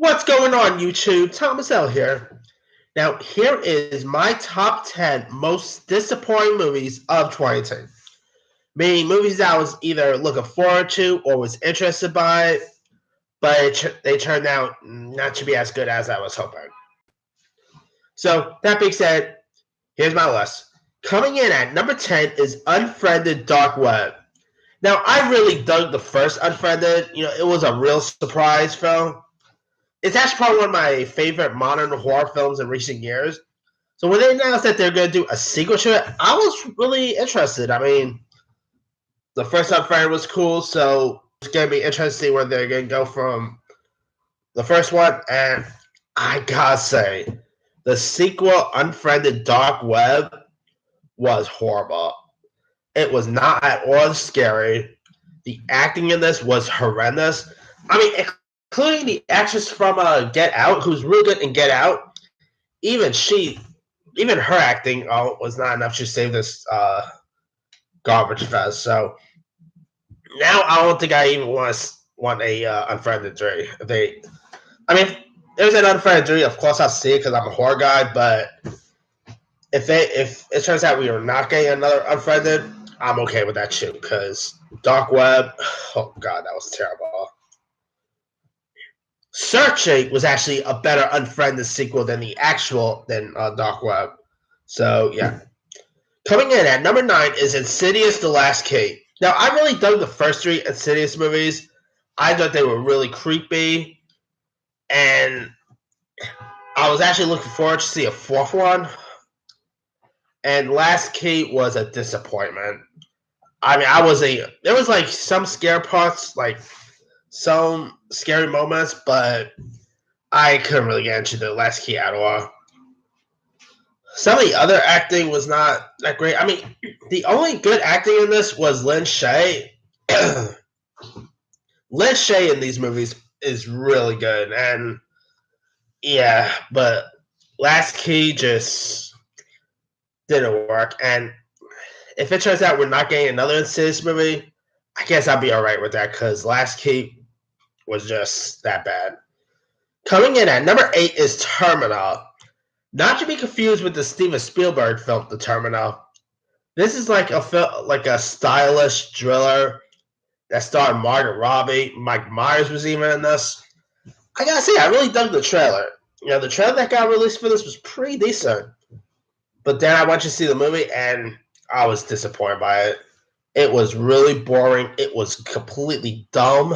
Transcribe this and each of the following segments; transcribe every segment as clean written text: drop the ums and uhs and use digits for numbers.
What's going on, YouTube? Thomas L here. Now, here is my top 10 most disappointing movies of 2010. Meaning movies that I was either looking forward to or was interested by, but they turned out not to be as good as I was hoping. So, that being said, here's my list. Coming in at number 10 is Unfriended Dark Web. Now, I really dug the first Unfriended. It was a real surprise film. It's actually probably one of my favorite modern horror films in recent years. So when they announced that they're going to do a sequel to it, I was really interested. I mean, the first Unfriended was cool, so it's going to be interesting where they're going to go from the first one. And I gotta say, the sequel, Unfriended Dark Web, was horrible. It was not at all scary. The acting in this was horrendous. I mean, including the actress from Get Out, who's really good in Get Out. Even her acting was not enough to save this garbage fest. So now I don't think I even want a Unfriended 3. If there's an Unfriended 3, of course I'll see it because I'm a horror guy. But if it turns out we are not getting another Unfriended, I'm okay with that too. Because Dark Web, oh god, that was terrible. Searching was actually a better Unfriended sequel than Dark Web. So yeah. Coming in at number 9 is Insidious: The Last Key. Now I really dug the first 3 Insidious movies. I thought they were really creepy, and I was actually looking forward to see a fourth one. And Last Key was a disappointment. I mean, there was like some scare parts, like some scary moments, but I couldn't really get into The Last Key at all. Some of the other acting was not that great. I mean, the only good acting in this was Lin Shaye. Lin Shaye in these movies is really good, and yeah, but Last Key just didn't work. And if it turns out we're not getting another Insidious movie, I guess I'll be alright with that because Last Key was just that bad. Coming in at number 8 is Terminal. Not to be confused with the Steven Spielberg film, The Terminal. This is like a stylish thriller that starred Margot Robbie. Mike Myers was even in this. I gotta say, I really dug the trailer. The trailer that got released for this was pretty decent. But then I went to see the movie and I was disappointed by it. It was really boring. It was completely dumb.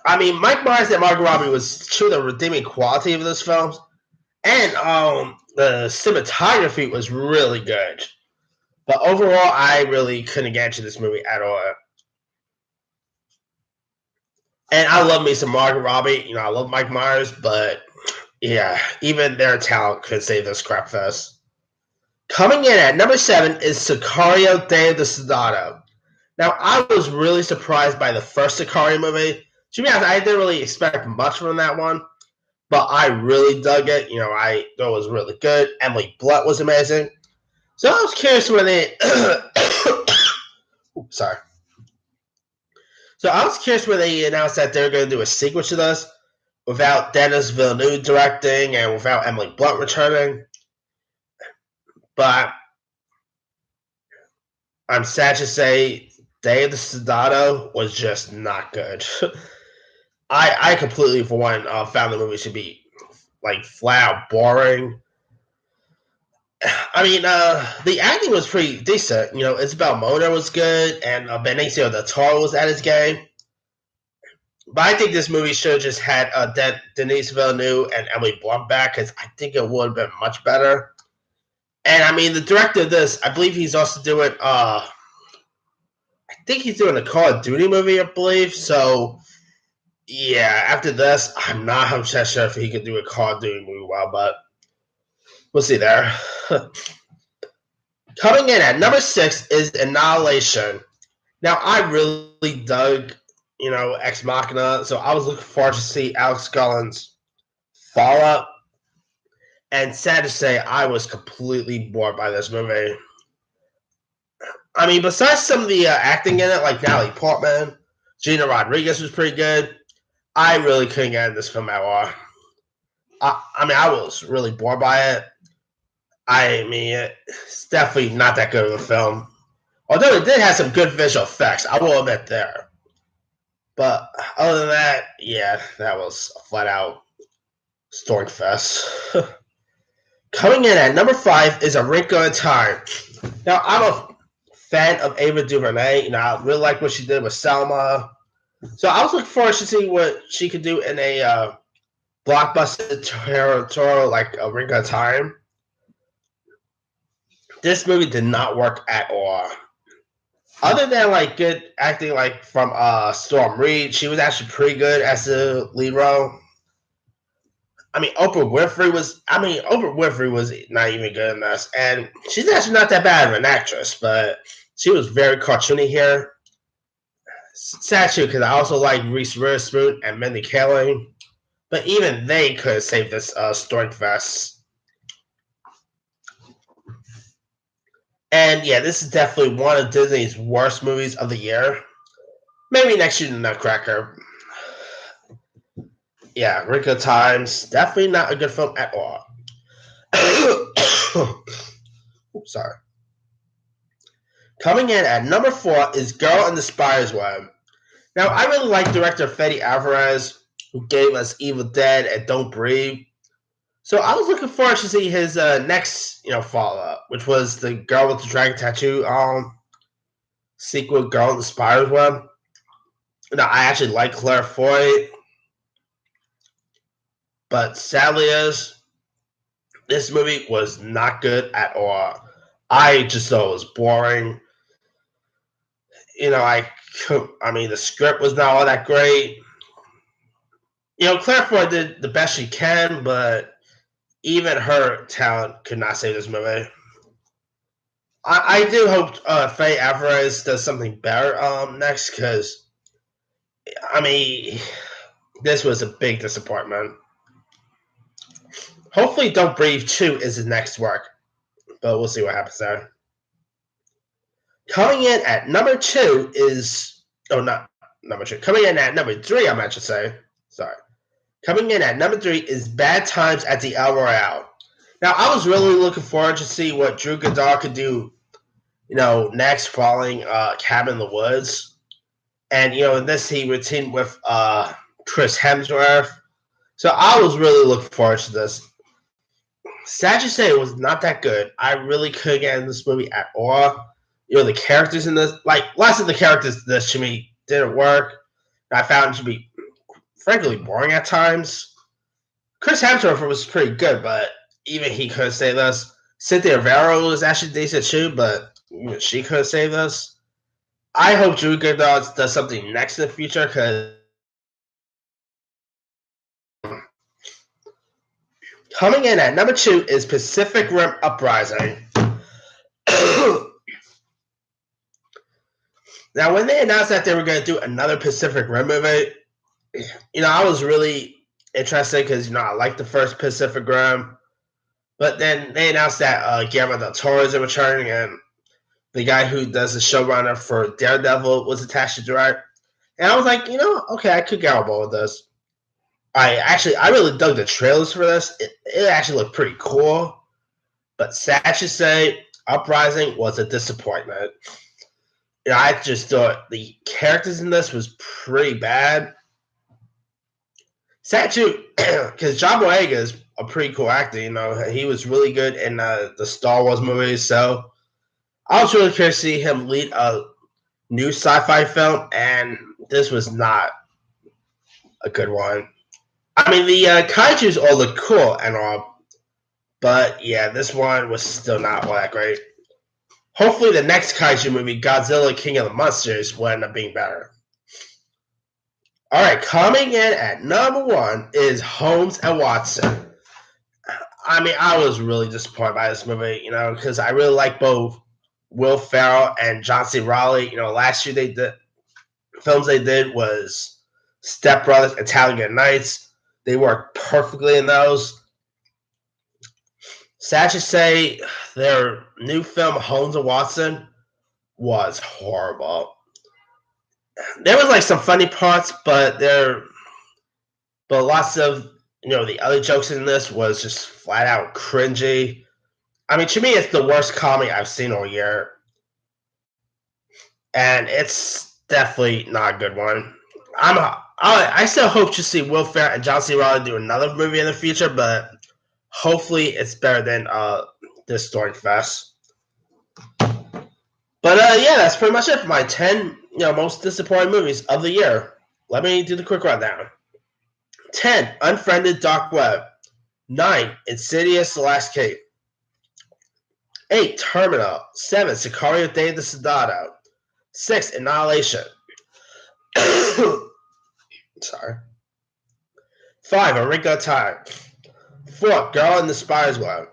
I mean, Mike Myers and Margot Robbie was true the redeeming quality of this film. And the cinematography was really good. But overall, I really couldn't get into this movie at all. And I love me some Margot Robbie. I love Mike Myers, but yeah, even their talent could save this crap fest. Coming in at number 7 is Sicario: Day of the Soldado. Now, I was really surprised by the first Sicario movie. To be honest, I didn't really expect much from that one. But I really dug it. I thought it was really good. Emily Blunt was amazing. So I was curious when they... Sorry. So I was curious when they announced that they were going to do a sequel to this without Denis Villeneuve directing and without Emily Blunt returning. But I'm sad to say Day of the Soldado was just not good. I completely, for one, found the movie to be like flat out boring. I mean, the acting was pretty decent. Isabel Moner was good, and Benicio del Toro was at his game. But I think this movie should have just had Denis Villeneuve and Emily Blunt back, because I think it would have been much better. And I mean, the director of this, I believe he's also doing. I think he's doing a Call of Duty movie, I believe. So yeah, after this, I'm not 100% sure if he could do a Call of Duty movie well, but we'll see there. Coming in at number 6 is Annihilation. Now, I really dug, Ex Machina, so I was looking forward to see Alex Garland's Fallout. And sad to say, I was completely bored by this movie. I mean, besides some of the acting in it, like Natalie Portman, Gina Rodriguez was pretty good. I really couldn't get into this film at all. I mean, I was really bored by it. I mean, it's definitely not that good of a film. Although it did have some good visual effects, I will admit there. But other than that, yeah, that was a flat out story fest. Coming in at number 5 is A Wrinkle in Time. Now, I'm a fan of Ava DuVernay. You know, I really like what she did with Selma. So I was looking forward to see what she could do in a blockbuster territorial like A Wrinkle in Time. This movie did not work at all. Other than like good acting like from Storm Reed, she was actually pretty good as the lead role. Oprah Winfrey was not even good in this, and she's actually not that bad of an actress, but she was very cartoony here. Sad too, because I also like Reese Witherspoon and Mindy Kaling, but even they could save this story fest. And yeah, this is definitely one of Disney's worst movies of the year. Maybe next year, The Nutcracker. Yeah, Wrinkle Times, definitely not a good film at all. Oops, sorry. Coming in at number 4 is Girl in the Spider's Web. Now, I really like director Fede Alvarez, who gave us Evil Dead and Don't Breathe. So I was looking forward to see his next, follow-up, which was the Girl with the Dragon Tattoo sequel, Girl in the Spider's Web. Now, I actually like Claire Foy, but sadly this movie was not good at all. I just thought it was boring. The script was not all that great. Claire Foy did the best she can, but even her talent could not save this movie. I do hope Fede Alvarez does something better next, because this was a big disappointment. Hopefully Don't Breathe 2 is his next work, but we'll see what happens there. Coming in at number 2 is... Oh, not number 2. Coming in at number 3, I meant to say. Sorry. Coming in at number 3 is Bad Times at the El Royale. Now, I was really looking forward to see what Drew Goddard could do, next following Cabin in the Woods. And, in this, he routine with Chris Hemsworth. So I was really looking forward to this. Sad to say, it was not that good. I really couldn't get in this movie at all. The characters in this, lots of the characters in this to me didn't work. I found it to be, frankly, boring at times. Chris Hemsworth was pretty good, but even he couldn't save us. Cynthia Erivo was actually decent too, but she couldn't save us. I hope Drew Goddard does something next in the future, because coming in at number 2 is Pacific Rim Uprising. Now, when they announced that they were going to do another Pacific Rim movie, I was really interested because, I like the first Pacific Rim. But then they announced that Guillermo del Toro is returning, and the guy who does the showrunner for Daredevil was attached to direct. And I was like, okay, I could get on board with this. I really dug the trailers for this. It actually looked pretty cool. But sad to say, Uprising was a disappointment. I just thought the characters in this was pretty bad. Sad too, because John Boyega is a pretty cool actor. He was really good in the Star Wars movies. So I was really curious to see him lead a new sci-fi film, and this was not a good one. The kaijus all look cool and all, but yeah, this one was still not all that great. Hopefully the next kaiju movie, Godzilla King of the Monsters, will end up being better. Alright, coming in at number 1 is Holmes and Watson. I was really disappointed by this movie, because I really like both Will Ferrell and John C. Reilly. Last year the films they did was Step Brothers and Talladega Nights. They worked perfectly in those. Sad to say, their new film, Holmes and Watson, was horrible. There was some funny parts, but but lots of the other jokes in this was just flat out cringy. I mean, to me, it's the worst comedy I've seen all year, and it's definitely not a good one. I still hope to see Will Ferrell and John C. Reilly do another movie in the future, but hopefully it's better than this Story Fest. But yeah, that's pretty much it for my 10 most disappointing movies of the year. Let me do the quick rundown. 10. Unfriended Dark Web. 9. Insidious: The Last Cape. 8. Terminal. 7. Sicario: Day of the Soldado. 6. Annihilation. Sorry. 5. A Wrinkle of Time. 4. Girl in the Spider's Web.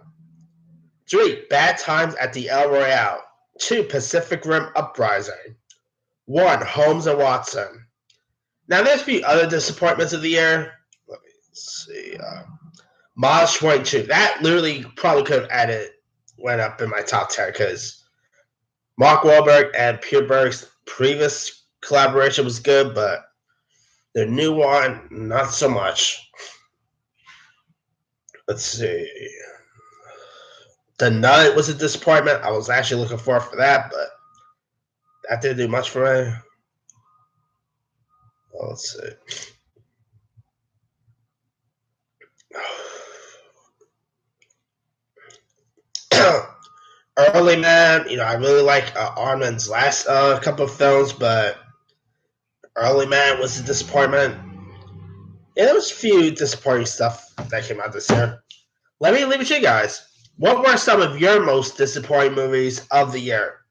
3. Bad Times at the El Royale. 2. Pacific Rim Uprising. 1. Holmes and Watson. Now, there's a few other disappointments of the year. Let me see. Miles 22. That literally probably could have went up in my top 10 because Mark Wahlberg and Peter Berg's previous collaboration was good, but the new one, not so much. Let's see. The Nun was a disappointment. I was actually looking forward for that, but that didn't do much for me. Well, let's see. Early Man, I really like Armin's last couple of films, but Early Man was a disappointment. Yeah, there was a few disappointing stuff that came out this year. Let me leave it to you guys. What were some of your most disappointing movies of the year?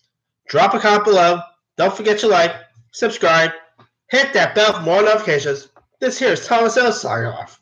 Drop a comment below. Don't forget to like, subscribe, hit that bell for more notifications. This here is Thomas L. signing off.